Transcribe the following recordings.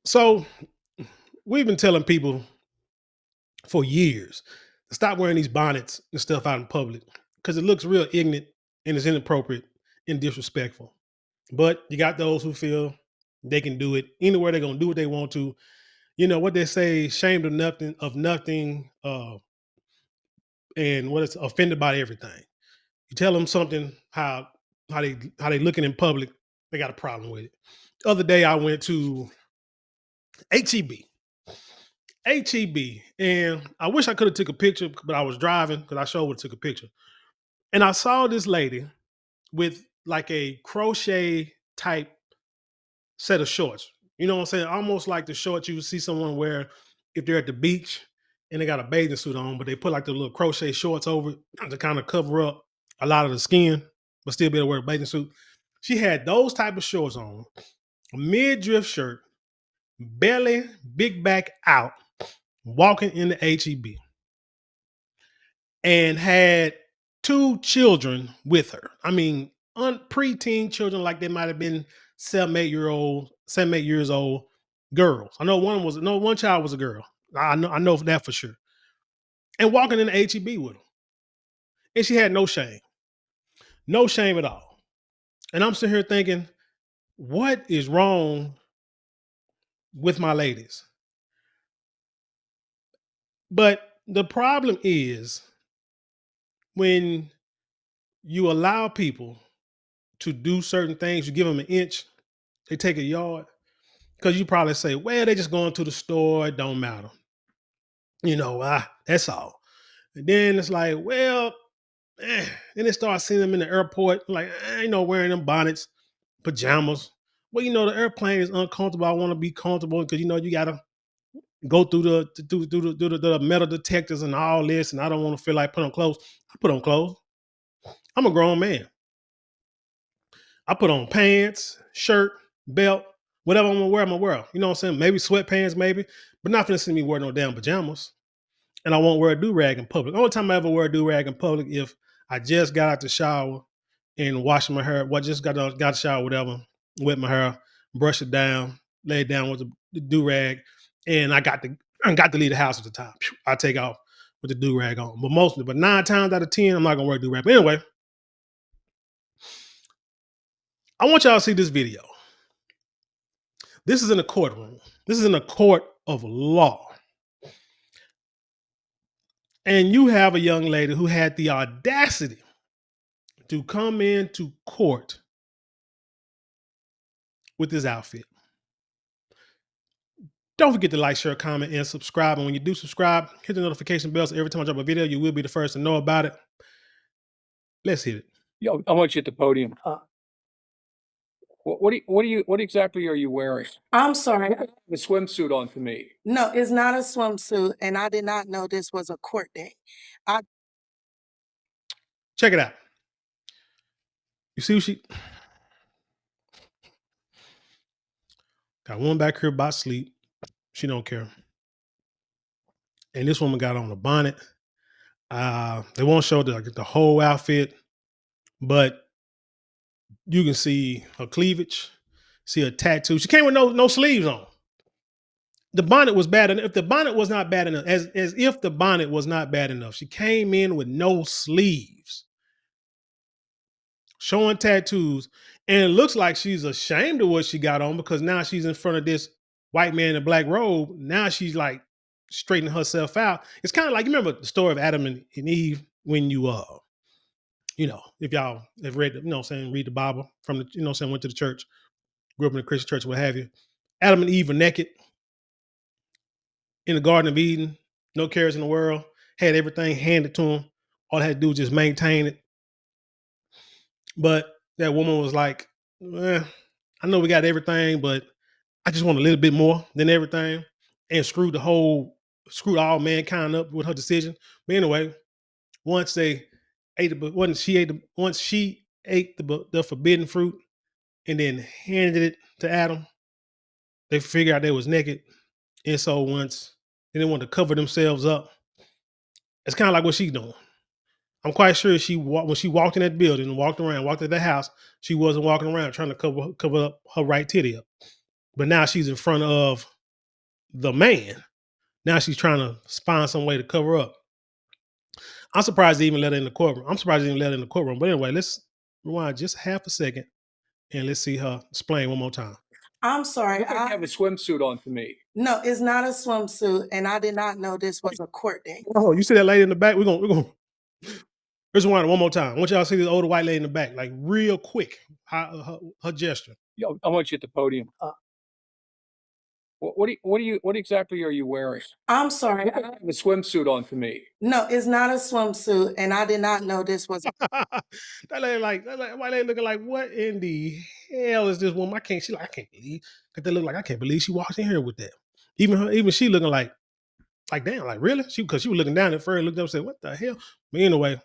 So we've been telling people for years to stop wearing these bonnets and stuff out in public because it looks real ignorant and it's inappropriate and disrespectful. But you got those who feel they can do it anywhere. They're gonna do what they want to. You know what they say: shamed of nothing, and what is offended by everything. You tell them something how they looking in public, they got a problem with it. The other day I went to HEB. HEB. And I wish I could have took a picture, but I was driving because I sure would have took a picture. And I saw this lady with like a crochet type set of shorts. You know what I'm saying? Almost like the shorts you would see someone wear if they're at the beach and they got a bathing suit on, but they put like the little crochet shorts over it to kind of cover up a lot of the skin, but still be able to wear a bathing suit. She had those type of shorts on, a mid-drift shirt, belly, big back out, walking in the HEB, and had two children with her. I mean, preteen children, like they might have been 7 years old girls. I know one child was a girl. I know that for sure. And walking in the HEB with them. And she had no shame. No shame at all. And I'm sitting here thinking, what is wrong with my ladies? But the problem is when you allow people to do certain things, you give them an inch, they take a yard. Because you probably say, well, they just going to the store, it don't matter. That's all. And then it's like, well, then they start seeing them in the airport, like, wearing them bonnets, pajamas. Well, the airplane is uncomfortable. I want to be comfortable because you gotta go through the metal detectors and all this, and I don't want to feel like put on clothes. I put on clothes. I'm a grown man. I put on pants, shirt, belt, whatever I'm gonna wear, I'm gonna wear. You know what I'm saying? Maybe sweatpants, maybe, but not gonna see me wear no damn pajamas. And I won't wear a do-rag in public. Only time I ever wear a do-rag in public if I just got out the shower and washed my hair. Just got the shower, whatever, wet my hair, brush it down, lay it down with the do-rag, and I got to leave the house at the time. I take off with the do-rag on. But 9 times out of 10, I'm not gonna wear a do-rag. But anyway, I want y'all to see this video. This is in a courtroom. This is in a court of law. And you have a young lady who had the audacity to come into court with this outfit. Don't forget to like, share, comment, and subscribe. And when you do subscribe, hit the notification bell so every time I drop a video, you will be the first to know about it. Let's hit it. Yo, I want you at the podium. What exactly are you wearing? I'm sorry. The swimsuit on for me. No, it's not a swimsuit, and I did not know this was a court day. Check it out. You see who she got one back here about sleep. She don't care. And this woman got on a bonnet. They won't show the whole outfit, but you can see her cleavage, see her tattoo. She came with no sleeves on. The bonnet was bad enough. If the bonnet was not bad enough, as if the bonnet was not bad enough, she came in with no sleeves, showing tattoos, and it looks like she's ashamed of what she got on because now she's in front of this white man in a black robe. Now she's like straightening herself out. It's kind of like, you remember the story of Adam and Eve when if y'all have read, read the Bible from the, went to the church, grew up in a Christian church, what have you. Adam and Eve were naked in the Garden of Eden, no cares in the world, had everything handed to them. All they had to do was just maintain it. But that woman was like, I know we got everything, but I just want a little bit more than everything, and screwed all mankind up with her decision. But anyway, once she ate the forbidden fruit and then handed it to Adam, they figured out they was naked. And so once they didn't want to cover themselves up, it's kind of like what she's doing. I'm quite sure when she walked in that building and walked in that house, she wasn't walking around trying to cover up her right titty up. But now she's in front of the man. Now she's trying to find some way to cover up. I'm surprised they even let her in the courtroom. I'm surprised they even let her in the courtroom. But anyway, let's rewind just half a second and let's see her explain one more time. I'm sorry. Look like you have a swimsuit on to me. No, it's not a swimsuit, and I did not know this was a court date. Oh, you see that lady in the back? We're gonna let's rewind it one more time. I want y'all to see this older white lady in the back, like real quick. Her gesture. Yo, I want you at the podium. What exactly are you wearing? I'm sorry. Look like you have a swimsuit on to me. No, it's not a swimsuit, and I did not know this was. that lady white lady looking like, what in the hell is this woman? I can't believe, cause they look like I can't believe she walked in here with that. Even she looking like damn, like really? Because she was looking down at first, looked up and said, what the hell? But anyway,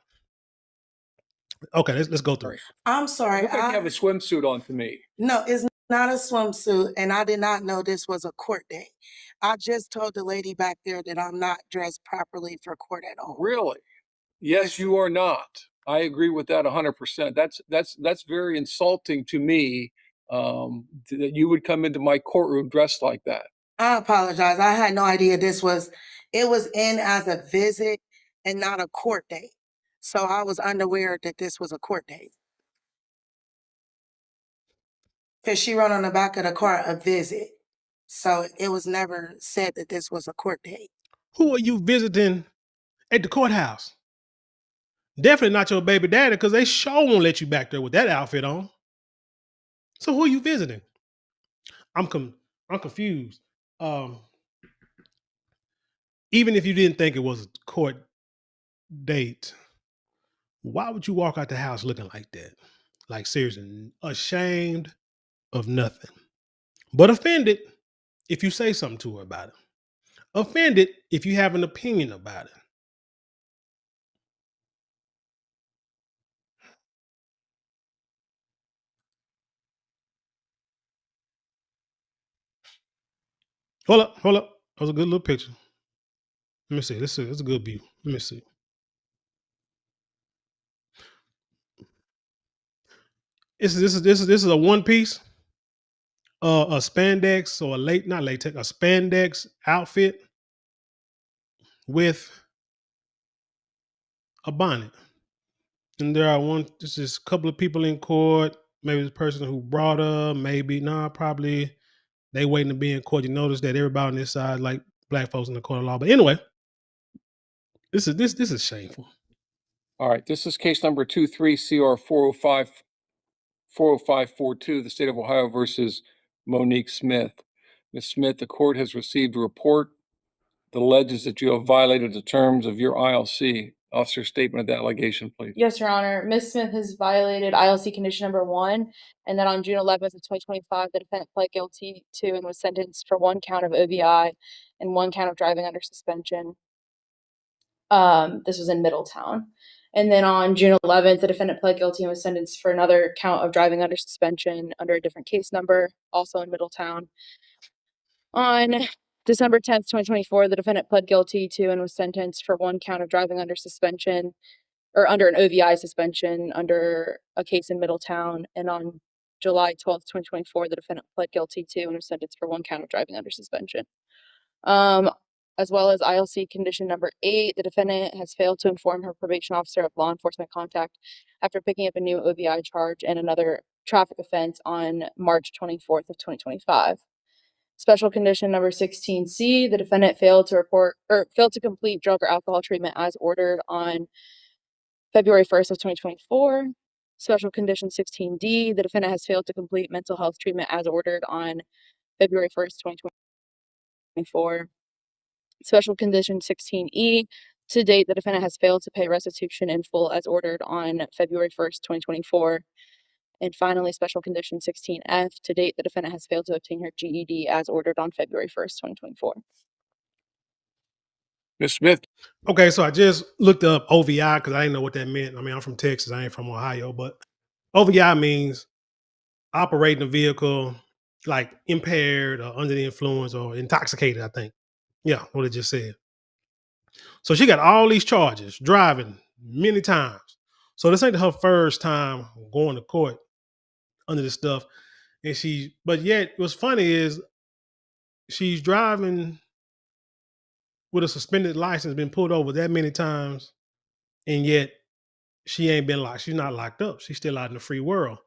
okay, let's go through. I'm sorry. Look like you have a swimsuit on to me. No, it's not a swimsuit, and I did not know this was a court date. I just told the lady back there that I'm not dressed properly for court at all. Really? Yes, you are not. I agree with that 100%. That's very insulting to me, that you would come into my courtroom dressed like that. I apologize. I had no idea it was in as a visit and not a court date. So I was unaware that this was a court date. Because she wrote on the back of the car a visit. So it was never said that this was a court date. Who are you visiting at the courthouse? Definitely not your baby daddy, because they sure won't let you back there with that outfit on. So who are you visiting? I'm confused. Even if you didn't think it was a court date, why would you walk out the house looking like that? Like seriously, ashamed of nothing, but offended if you say something to her about it. Offended if you have an opinion about it. Hold up. That was a good little picture. Let me see. This is a good view. Let me see. This is a one piece, a spandex or not latex, a spandex outfit with a bonnet. And this is a couple of people in court. Maybe the person who brought her, probably they waiting to be in court. You notice that everybody on this side, like black folks in the court of law. But anyway, this is shameful. All right, this is case number 23 CR 40542, the state of Ohio versus Monique Smith. Ms. Smith, the court has received a report that alleges that you have violated the terms of your ILC. Officer, statement of that allegation, please. Yes, Your Honor. Ms. Smith has violated ILC condition number 1, and then on June 11th of 2025, the defendant pled guilty to and was sentenced for 1 count of OVI and 1 count of driving under suspension. This was in Middletown. And then on June 11th, the defendant pled guilty and was sentenced for another count of driving under suspension under a different case number, also in Middletown. On December 10th, 2024, the defendant pled guilty to and was sentenced for 1 count of driving under suspension or under an OVI suspension under a case in Middletown. And on July 12th, 2024, the defendant pled guilty to and was sentenced for 1 count of driving under suspension. As well as ILC condition number 8, the defendant has failed to inform her probation officer of law enforcement contact after picking up a new OVI charge and another traffic offense on March 24th of 2025. Special condition number 16C, the defendant failed to complete drug or alcohol treatment as ordered on February 1st of 2024. Special condition 16D, the defendant has failed to complete mental health treatment as ordered on February 1st, 2024. Special condition 16E, to date, the defendant has failed to pay restitution in full as ordered on February 1st, 2024. And finally, special condition 16F, to date, the defendant has failed to obtain her GED as ordered on February 1st, 2024. Ms. Smith. Okay, so I just looked up OVI because I didn't know what that meant. I mean, I'm from Texas. I ain't from Ohio, but OVI means operating a vehicle like impaired or under the influence or intoxicated, I think. Yeah, what it just said. So she got all these charges, driving many times. So this ain't her first time going to court under this stuff. But yet what's funny is she's driving with a suspended license, been pulled over that many times, and yet she ain't been locked. She's not locked up. She's still out in the free world.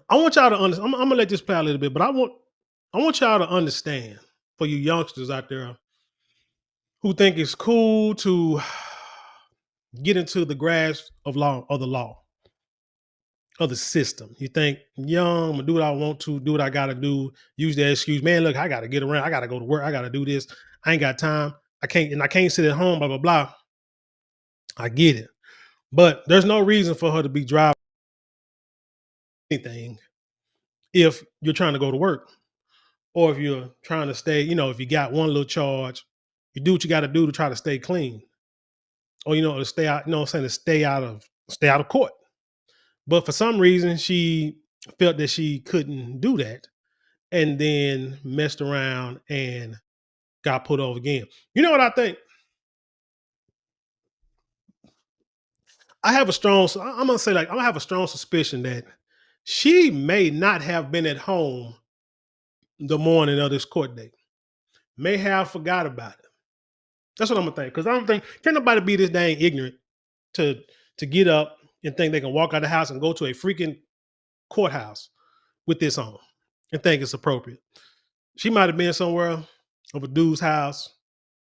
I want y'all to understand. I'm gonna let this play a little bit, but I want y'all to understand, for you youngsters out there who think it's cool to get into the grasp of the law, of the system. You think, young, I'm gonna do what I want to, do what I gotta do, use that excuse, man, look, I gotta get around, I gotta go to work, I gotta do this, I ain't got time, I can't sit at home, blah, blah, blah. I get it. But there's no reason for her to be driving anything if you're trying to go to work. Or if you're trying to stay, if you got one little charge, you do what you got to do to try to stay clean. Or, to stay out, what I'm saying, to stay out of court. But for some reason, she felt that she couldn't do that, and then messed around and got put over again. You know what I think? I'm gonna say, like, I'm gonna have a strong suspicion that she may not have been at home the morning of this court date. May have forgot about it. That's what I'm gonna think. Because I don't think, can nobody be this dang ignorant to get up and think they can walk out of the house and go to a freaking courthouse with this on and think it's appropriate. She might have been somewhere of a dude's house,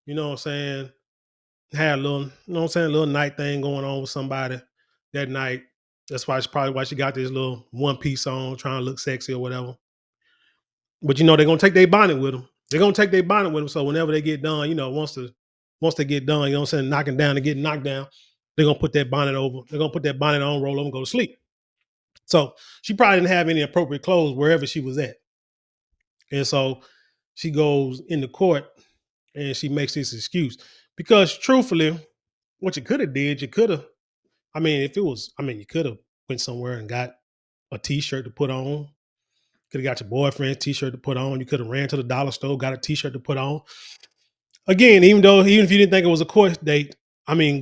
you know what I'm saying, had a little, little night thing going on with somebody that night. That's probably why she got this little one piece on, trying to look sexy or whatever. But they're gonna take their bonnet with them. They're gonna take their bonnet with them. So whenever they get done, once they get done, knocking down and getting knocked down, they're gonna put that bonnet over. They're gonna put that bonnet on, roll over, and go to sleep. So she probably didn't have any appropriate clothes wherever she was at. And so she goes into court and she makes this excuse. Because truthfully, what you could have did, you could have, you could have went somewhere and got a t-shirt to put on. Could have got your boyfriend's t-shirt to put on. You could have ran to the dollar store, got a t-shirt to put on. Again, even if you didn't think it was a court date, going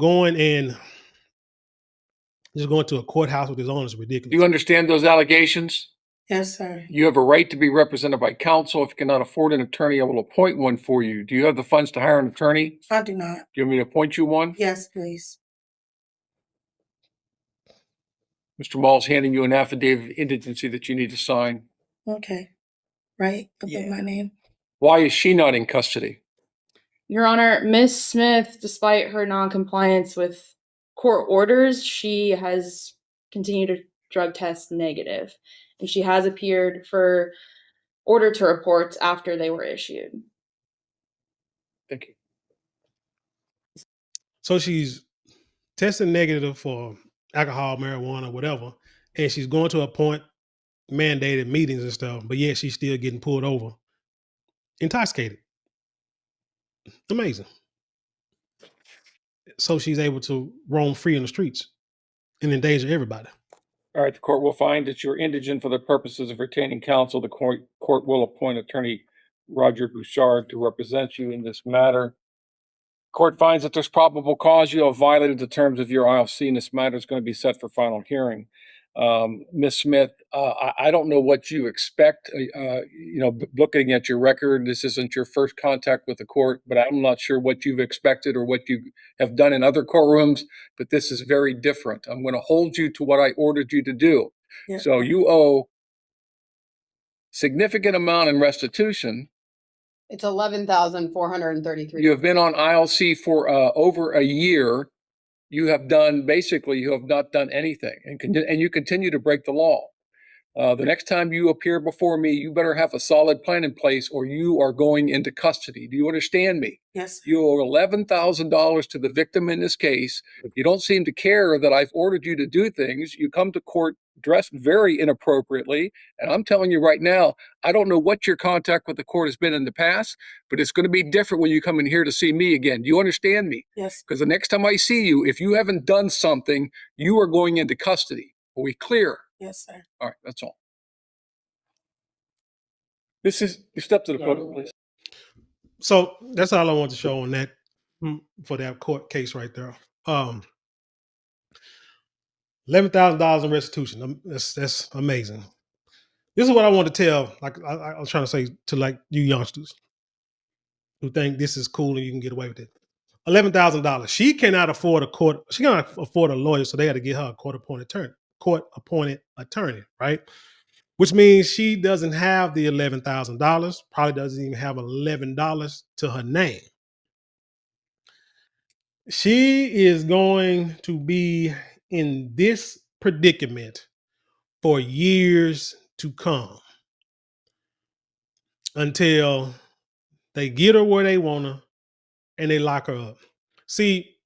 to a courthouse with his own is ridiculous. Do you understand those allegations? Yes, sir. You have a right to be represented by counsel. If you cannot afford an attorney, I will appoint one for you. Do you have the funds to hire an attorney? I do not. Do you want me to appoint you one? Yes, please. Mr. Mall's handing you an affidavit of indigency that you need to sign. Okay. Right. I'll put my name. Why is she not in custody? Your Honor, Ms. Smith, despite her noncompliance with court orders, she has continued to drug test negative, and she has appeared for order to reports after they were issued. Thank you. So she's testing negative for alcohol, marijuana, whatever, and she's going to appoint mandated meetings and stuff, but yet she's still getting pulled over, intoxicated. Amazing. So she's able to roam free in the streets and endanger everybody. All right, the court will find that you're indigent for the purposes of retaining counsel. The court will appoint attorney Roger Bouchard to represent you in this matter. Court finds that there's probable cause you have violated the terms of your ILC, and this matter is going to be set for final hearing. Ms. Smith, I don't know what you expect. Looking at your record, this isn't your first contact with the court, but I'm not sure what you've expected or what you have done in other courtrooms, but this is very different. I'm going to hold you to what I ordered you to do. Yeah. So you owe significant amount in restitution. It's $11,433. You have been on ILC for over a year. You have not done anything, and you continue to break the law. The next time you appear before me, you better have a solid plan in place, or you are going into custody. Do you understand me? Yes. You owe $11,000 to the victim in this case. You don't seem to care that I've ordered you to do things. You come to court dressed very inappropriately. And I'm telling you right now, I don't know what your contact with the court has been in the past, but it's going to be different when you come in here to see me again. Do you understand me? Yes. Because the next time I see you, if you haven't done something, you are going into custody. Are we clear? Yes, sir. All right, that's all. You step to the podium, please. So that's all I want to show on that, for that court case right there. $11,000 in restitution. That's amazing. This is what I want to tell. Like I was trying to say to like you youngsters who think this is cool and you can get away with it. $11,000. She cannot afford a court. She cannot afford a lawyer, so they had to get her a court appointed attorney. Court appointed attorney, right? Which means she doesn't have the $11,000. Probably doesn't even have $11 to her name. She is going to be in this predicament for years to come until they get her where they want her and they lock her up. See,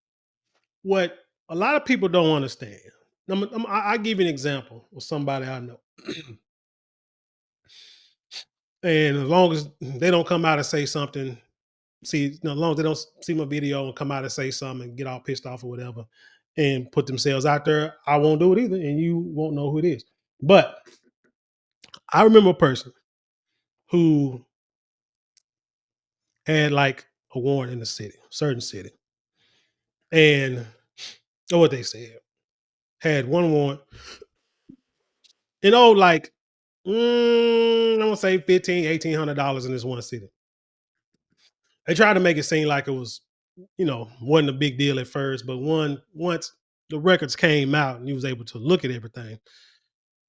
what a lot of people don't understand. I'll give you an example of somebody I know. And as long as they don't come out and say something, as long as they don't see my video and come out and say something and get all pissed off or whatever and put themselves out there, I won't do it either. And you won't know who it is. But I remember a person who had like a warrant in the city, certain city. And what they said, had one warrant. Like I'm gonna say $1,500-$1,800 in this one city. They tried to make it seem like it was, wasn't a big deal at first, but once the records came out and he was able to look at everything,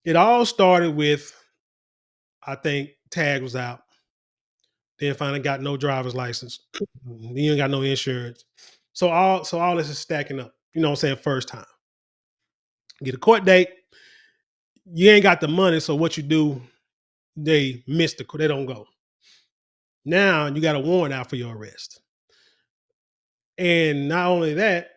it all started with, I think, tag was out. Then finally got no driver's license. Then you ain't got no insurance. So all this is stacking up. You know what I'm saying? First time. Get a court date. You ain't got the money, so what you do, they miss they don't go. Now you got a warrant out for your arrest. And not only that,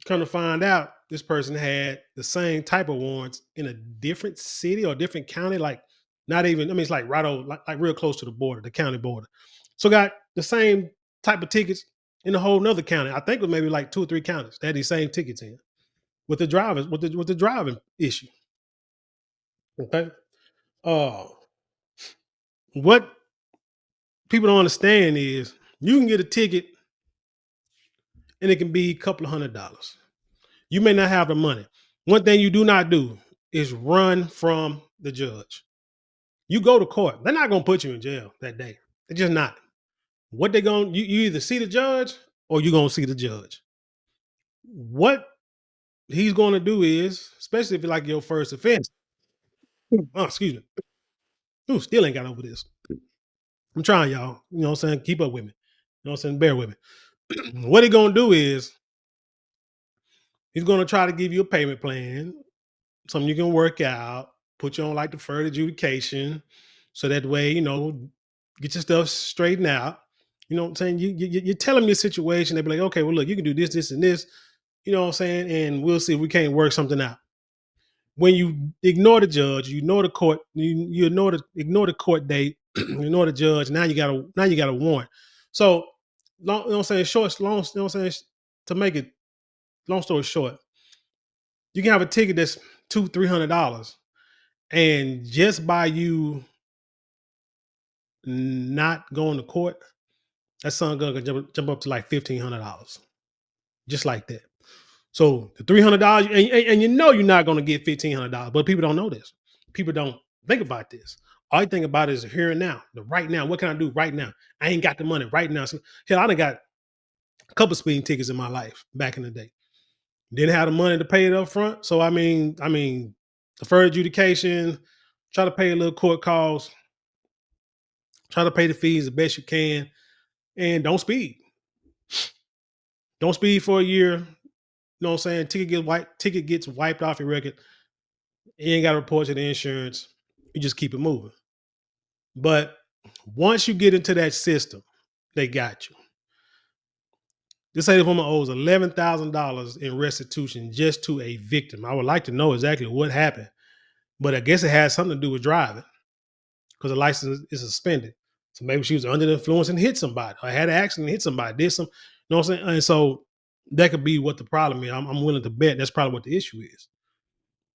come to find out, this person had the same type of warrants in a different city or different county, like not even, it's like right over, like real close to the border, the county border. So got the same type of tickets in a whole nother county. I think it was maybe like 2 or 3 counties. They had these same tickets in with the drivers, with the driving issue. Okay. What people don't understand is you can get a ticket and it can be a couple of $100. You may not have the money. One thing you do not do is run from the judge. You go to court. They're not going to put you in jail that day. They're just not. What they going to, you either see the judge or you're going to see the judge. What he's going to do is, especially if it's like your first offense. Oh, excuse me. Ooh, still ain't got over this. I'm trying, y'all. You know what I'm saying? Keep up with me. You know what I'm saying? Bear with me. What he going to do is he's going to try to give you a payment plan, something you can work out, put you on like deferred adjudication. So that way, get your stuff straightened out. You know what I'm saying? You tell them your situation. They be like, okay, well, look, you can do this, this, and this. You know what I'm saying? And we'll see if we can't work something out. When you ignore the judge, you ignore the court, you ignore the court date, you ignore the judge. Now you got a warrant. So, long, you know what I'm saying? Long, you know what I'm saying? To make it long story short, you can have a ticket that's $200-$300, and just by you not going to court, that son gonna jump up to like $1,500, just like that. So the $300, and you're not gonna get $1,500, but people don't know this. People don't think about this. All you think about is here and now, the right now. What can I do right now? I ain't got the money right now. So, hell, I done got a couple speeding tickets in my life back in the day. Didn't have the money to pay it up front. So I mean, deferred adjudication, try to pay a little court costs, try to pay the fees the best you can, and don't speed. Don't speed for a year. You know what I'm saying? Ticket gets wiped off your record. You ain't got to report to the insurance. You just keep it moving. But once you get into that system, they got you. This lady woman owes $11,000 in restitution just to a victim. I would like to know exactly what happened, but I guess it has something to do with driving because the license is suspended. So maybe she was under the influence and hit somebody, or had an accident and hit somebody, did some, you know what I'm saying? And so that could be what the problem is. I'm willing to bet that's probably what the issue is.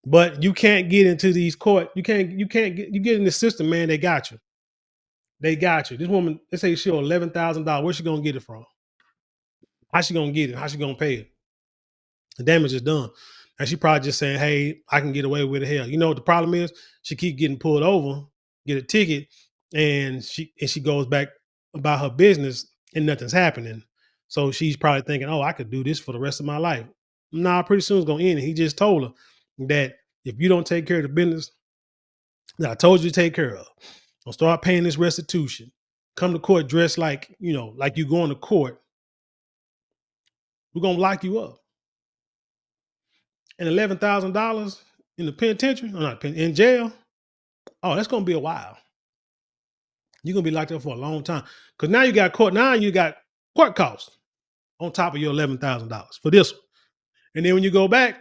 But you can't get into these court. You get in the system, man. They got you. They got you. This woman, they say she owe $11,000. Where's she gonna get it from? How's she gonna get it? How's she gonna pay it? The damage is done. And she probably just saying, hey, I can get away with it. Hell, you know what the problem is? She keep getting pulled over get a ticket, and she goes back about her business, and nothing's happening. So she's probably thinking, "Oh, I could do this for the rest of my life." Nah, pretty soon it's gonna end. And he just told her that if you don't take care of the business that I told you to take care of, don't start paying this restitution. Come to court dressed like like you going to court. We're gonna lock you up. And $11,000 in the penitentiary, or not in jail. Oh, that's gonna be a while. You're gonna be locked up for a long time because now you got court. Now you got court costs on top of your $11,000 for this one. And then when you go back,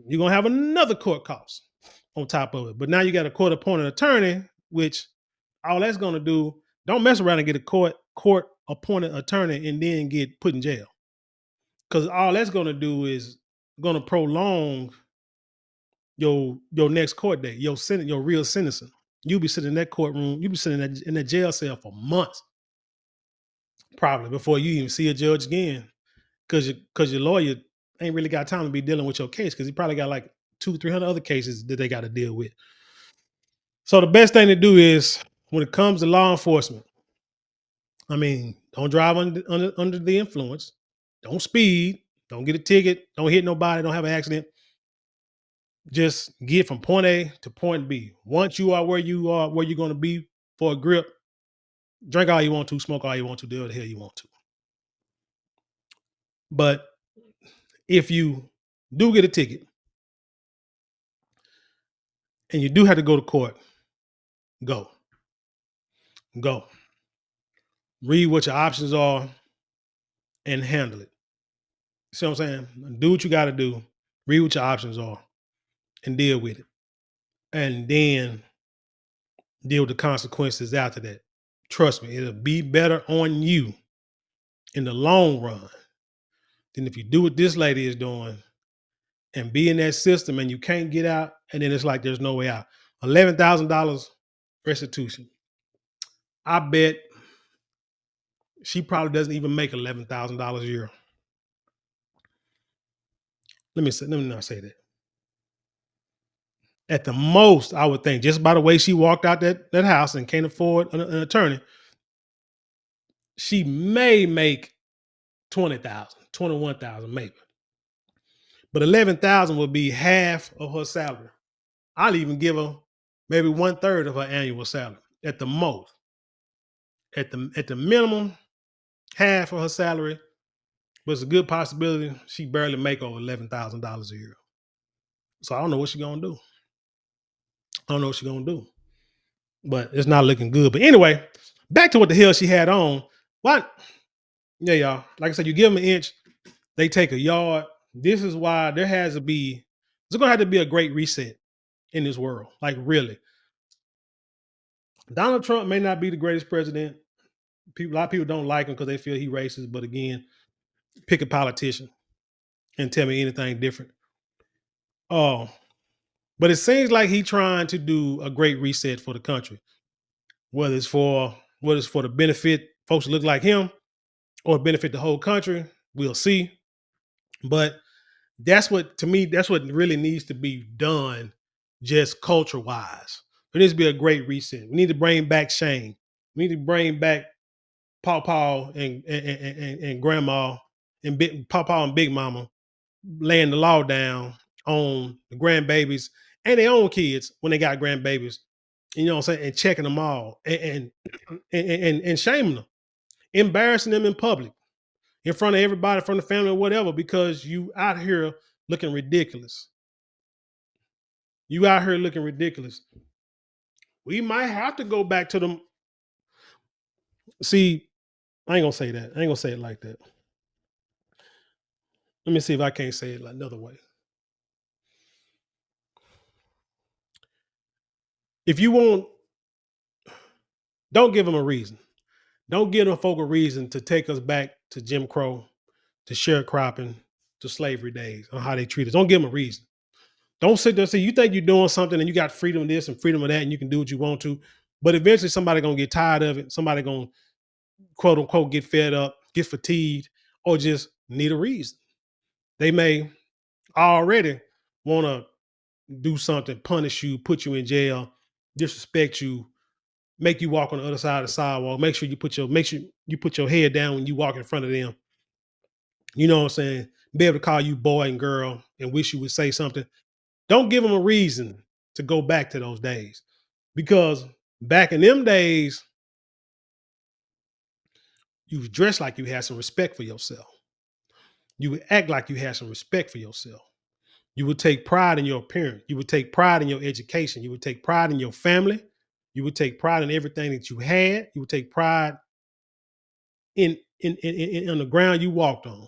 you're gonna have another court cost on top of it. But now you got a court appointed attorney, which all that's gonna do. Don't mess around and get a court appointed attorney and then get put in jail, because all that's gonna do is gonna prolong your next court date, your real sentencing. You'll be sitting in that courtroom, you'll be sitting in that jail cell for months, probably before you even see a judge again. Cause your lawyer ain't really got time to be dealing with your case, because he probably got like 200-300 other cases that they got to deal with. So the best thing to do is, when it comes to law enforcement, I mean, don't drive under the influence, don't speed, don't get a ticket, don't hit nobody, don't have an accident. Just get from point A to point B. Once you are where you're going to be for a grip, drink all you want to, smoke all you want to, do what the hell you want to. But if you do get a ticket and you do have to go to court, go. Go. Read what your options are and handle it. See what I'm saying? Do what you got to do. Read what your options are and deal with it. And then deal with the consequences after that. Trust me, it'll be better on you in the long run than if you do what this lady is doing and be in that system and you can't get out, and then it's like there's no way out. $11,000 restitution. I bet she probably doesn't even make $11,000 a year. Let me not say that. At the most, I would think, just by the way she walked out that house and can't afford an attorney, she may make 20,000, 21,000 maybe. But 11,000 would be half of her salary. I'll even give her maybe 1/3 of her annual salary at the most. At the minimum, half of her salary, but it's a good possibility she barely make over $11,000 a year. So I don't know what she's gonna do. But it's not looking good. But anyway, back to what the hell she had on. What? Yeah, y'all. Like I said, you give them an inch, they take a yard. This is why there's gonna have to be a great reset in this world. Like, really. Donald Trump may not be the greatest president. A lot of people don't like him because they feel he racist. But again, pick a politician and tell me anything different. Oh, but it seems like he's trying to do a great reset for the country. Whether it's for the benefit folks that look like him or benefit the whole country, we'll see. But that's what really needs to be done, just culture wise. There needs to be a great reset. We need to bring back Shane. We need to bring back Paw and Grandma and Paw and Big Mama, laying the law down on the grandbabies and their own kids when they got grandbabies. You know what I'm saying? And checking them all and shaming them, embarrassing them in public, in front of everybody, from the family or whatever, because you out here looking ridiculous. You out here looking ridiculous. We might have to go back to them. See, I ain't gonna say that. I ain't gonna say it like that. Let me see if I can't say it another way. If you want, don't give them a reason. Don't give them folk a reason to take us back to Jim Crow, to sharecropping, to slavery days, on how they treat us. Don't give them a reason. Don't sit there and say, you think you're doing something and you got freedom of this and freedom of that and you can do what you want to. But eventually somebody gonna get tired of it. Somebody gonna, quote unquote, get fed up, get fatigued, or just need a reason. They may already want to do something, punish you, put you in jail, disrespect you, make you walk on the other side of the sidewalk. Make sure you put your head down when you walk in front of them. You know what I'm saying? Be able to call you boy and girl and wish you would say something. Don't give them a reason to go back to those days. Because back in them days, you was dressed like you had some respect for yourself. You would act like you had some respect for yourself. You would take pride in your appearance. You would take pride in your education. You would take pride in your family. You would take pride in everything that you had. You would take pride in on the ground you walked on,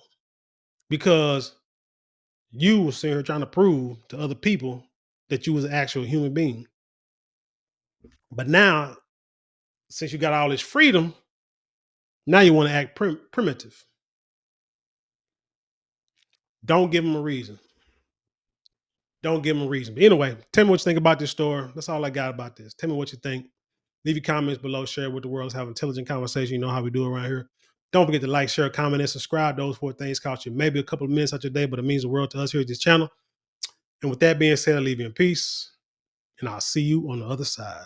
because you were sitting here trying to prove to other people that you was an actual human being. But now, since you got all this freedom, now you want to act primitive. Don't give them a reason. Don't give them a reason. But anyway, tell me what you think about this story. That's all I got about this. Tell me what you think. Leave your comments below. Share it with the world. Let's have intelligent conversation. You know how we do around here. Don't forget to like, share, comment, and subscribe. Those 4 things cost you maybe a couple of minutes out your day, but it means the world to us here at this channel. And with that being said, I leave you in peace, and I'll see you on the other side.